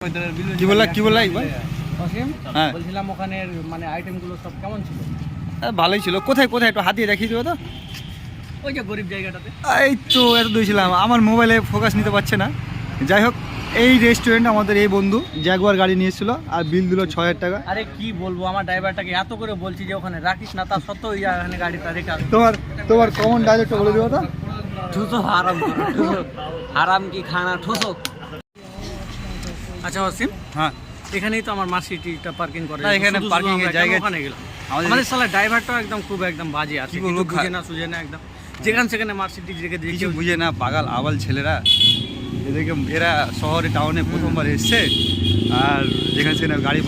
কি বললা একবার? হ্যাঁ, বলছিলাম ওখানের মানে আইটেমগুলো সব কেমন ছিল? ভালোই ছিল। কোথায় কোথায় একটু হাত দিয়ে দেখিয়ে দেবো তো? ওই যে গরিব জায়গাটাতে। এই তো এত দিয়েছিলাম, আমার মোবাইলে ফোকাস নিতে পারছে না। যাই হোক, এই রেস্টুরেন্ট আমাদের এই বন্ধু জ্যাগুয়ার গাড়ি নিয়ে এসেছিল আর বিল দিল 6000 টাকা। আরে কি বলবো, আমার ড্রাইভারটাকে এত করে বলছি যে ওখানে রাখিস না, তার সত্ত্বেও এখানে গাড়িটা রেখে আসে। তোমার কমন ডায়লগটা বলে দেবো তো? ঠুসো হারাম করো, ঠুসো হারাম কি খানা ঠুসো। আচ্ছা ওয়াসিম, হ্যাঁ, এখানেই তো আমার মার্সিডিজটা পার্কিং করে। না, এখানে পার্কিং এর জায়গা ওখানে গেলাম। আমাদের শালা ড্রাইভারটাও একদম বাজে আছে, কি বলবো, বুঝে না সুঝে না একদম। যেখানে সেখানে মার্সিডিজ রেখে দিয়ে কিছু বুঝে না, পাগাল আবাল ছেলেরা। এদেরকে এরা শহরে টাউনে প্রথমবার এসছে আর যেখানে সেখানে গাড়ি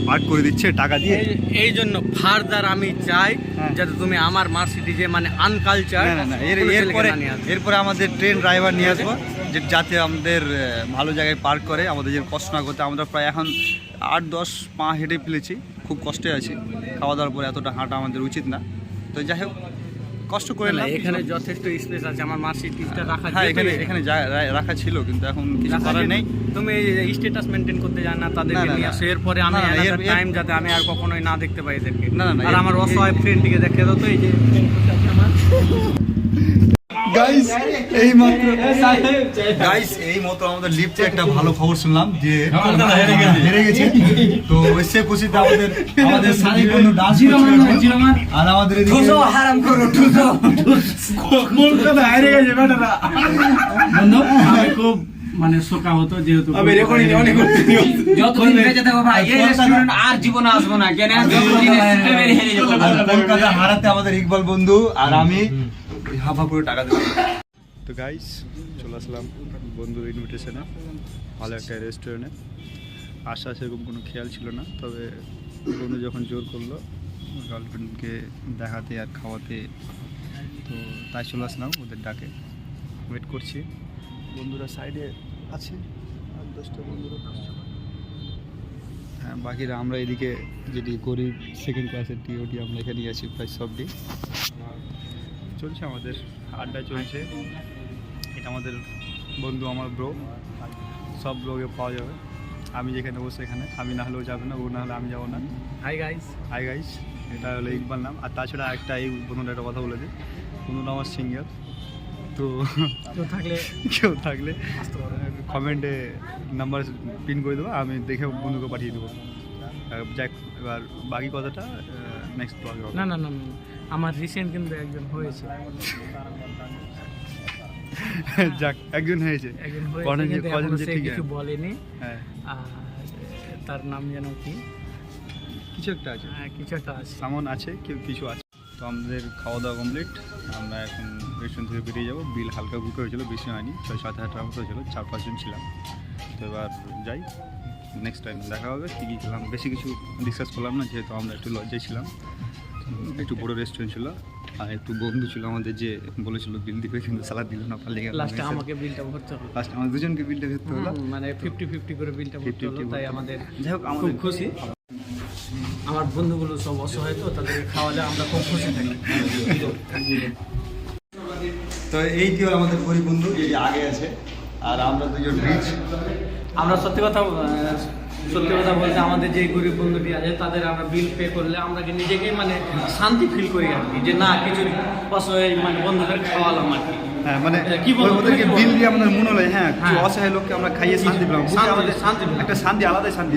পার্ক করে দিচ্ছে টাকা দিয়ে। এই জন্য ফার্দার আমি চাই যাতে তুমি আমার মার্সিডিজে মানে আনকালচার এরপরে আমাদের ট্রেন ড্রাইভার নিয়ে আসবো, যাতে আমাদের ভালো জায়গায় পার্ক করে, আমাদের যে কষ্ট না করতে। আমরা প্রায় এখন 8-10 পা হেঁটে ফেলেছি, খুব কষ্টে আছি। খাওয়া দাওয়ার পরে এতটা হাঁটা আমাদের উচিত না। তো যাই হোক, কষ্ট করে না। এখানে যথেষ্ট স্পেস আছে, আমার মার্সিডিজটা রাখা। হ্যাঁ, এখানে রাখা ছিল, কিন্তু এখন কিছু করার নেই। তুমি স্ট্যাটাস মেনটেন করতে জানো না, তাদেরকে নিয়ে আসো। এরপরে আমি টাইম যাতে আমি আর কখনোই না দেখতে পাই এদেরকে। আর আমার অসহায় ফ্রেন্ডটিকে দেখে দাও তো, এই যে এইমাত্র আমাদের লিফটে একটা ভালো খবর শুনলাম যে হেরে গেছে। তো এসে খুশিতে আমাদের সারি বন্ধু ডান্স করছে আর আমাদের এদিকে হারাম করো ঠুসো কলকাতা হেরে গেছে বেটারা। বন্ধু আমি খুব মানে শোকা হতো, যেহেতু আমি রেকর্ডিং অনেক করতে যতদিন বেঁচে থাকবো ভাই এই রেস্টুরেন্ট আর জীবনে আসবো না। কেন হেরে যাবো। কলকাতা হারাতে আমাদের ইকবাল বন্ধু আর আমি হাফা করে টাকা দেবো। তো গাইস, চলে আসলাম বন্ধুর ইনভিটেশনে, ভালো একটা রেস্টুরেন্টে। আশা সেরকম কোনো খেয়াল ছিল না, তবে বন্ধু যখন জোর করলো গার্লফ্রেন্ডকে দেখাতে আর খাওয়াতে, তো তাই চলে আসলাম ওদের ডাকে। ওয়েট করছি, বন্ধুরা সাইডে আছে, আর 10টা বন্ধুরা। হ্যাঁ, বাকিরা আমরা এদিকে যেটি গরিব সেকেন্ড ক্লাসের টিওটি আমরা এখানেই আছি প্রায় সবটি। চলছে আমাদের আড্ডা চলছে। এটা আমাদের বন্ধু, আমার ব্রো, সব ব্রোকে পাওয়া যাবে। আমি যেখানে বসে এখানে, আমি না হলেও যাবে না, ও না হলে আমি যাবো না। হাই গাইস, এটা হলো ইকবাল নাম। আর তাছাড়া একটা এই বন্ধুটা একটা কথা বলে দিই, বন্ধুটা আমার সিঙ্গেল। তো কেউ থাকলে কমেন্টে নাম্বার পিন করে দেবো, আমি দেখে বন্ধুকে পাঠিয়ে দেবো। যাক, এবার বাকি কথাটা নেক্সট ব্লগে হবে। না, আমার রিসেন্ট কিন্তু একজন হয়েছে। যাক, একজন হয়েছে, কিছু বলেনি। হ্যাঁ, আর তার নাম যেন কি, কিছু একটা আছে, কিছু একটা আছে, সামন আছে, কিছু আছে। তো আমাদের খাওয়া দাওয়া কমপ্লিট, আমরা এখন রেস্টুরেন্ট থেকে বেরিয়ে যাবো। বিল হালকা বুকে হয়েছিল, বেশি হয়নি, 6-7 হাজার টাকা মতো হয়েছিল, 4-5 জন ছিলাম। তো এবার যাই, নেক্সট টাইম দেখা হবে। কী খেলাম বেশি কিছু ডিসকাস করলাম না, যেহেতু আমরা একটু লজ্জায় ছিলাম। একটু বড় রেস্টুরেন্ট ছিল, আর একটু বন্ধু ছিল আমাদের যে বলেছিল বিল দিবে, কিন্তু সালাদ দিল না, পালিয়ে গেল। লাস্টে আমাকে বিলটা ভরতে হলো, লাস্টে আমাদের দুজনকে বিলটা ভরতে হলো, মানে 50-50 করে বিলটা ভরতে হলো। তাই আমাদের যাই হোক, খুব খুশি। আমার বন্ধুগুলো সব অসহায়, তো তাদেরকে খাওয়ালে আমরা খুব খুশি থাকি। তো এইটি হলো আমাদের গরিব বন্ধু, এই আগে আছে, আর আমরা দুজন রিচ। আমরা সত্যি কথা বলতে, আমাদের যে গরিব বন্ধুটি আছে তাদের আমরা বিল পে করলে আমরা নিজেকেই মানে শান্তি ফিল করি আর কি, যে না কিছু অসহায় মানে বন্ধুদের খাওয়ালাম আর কি। হ্যাঁ, মানে কি বলবো, ওদেরকে বিল দিয়ে আমাদের মনে হলো হ্যাঁ, কিছু অসহায় লোককে আমরা খাইয়ে শান্তি পেলাম। শান্তি, একটা শান্তি, আলাদাই শান্তি।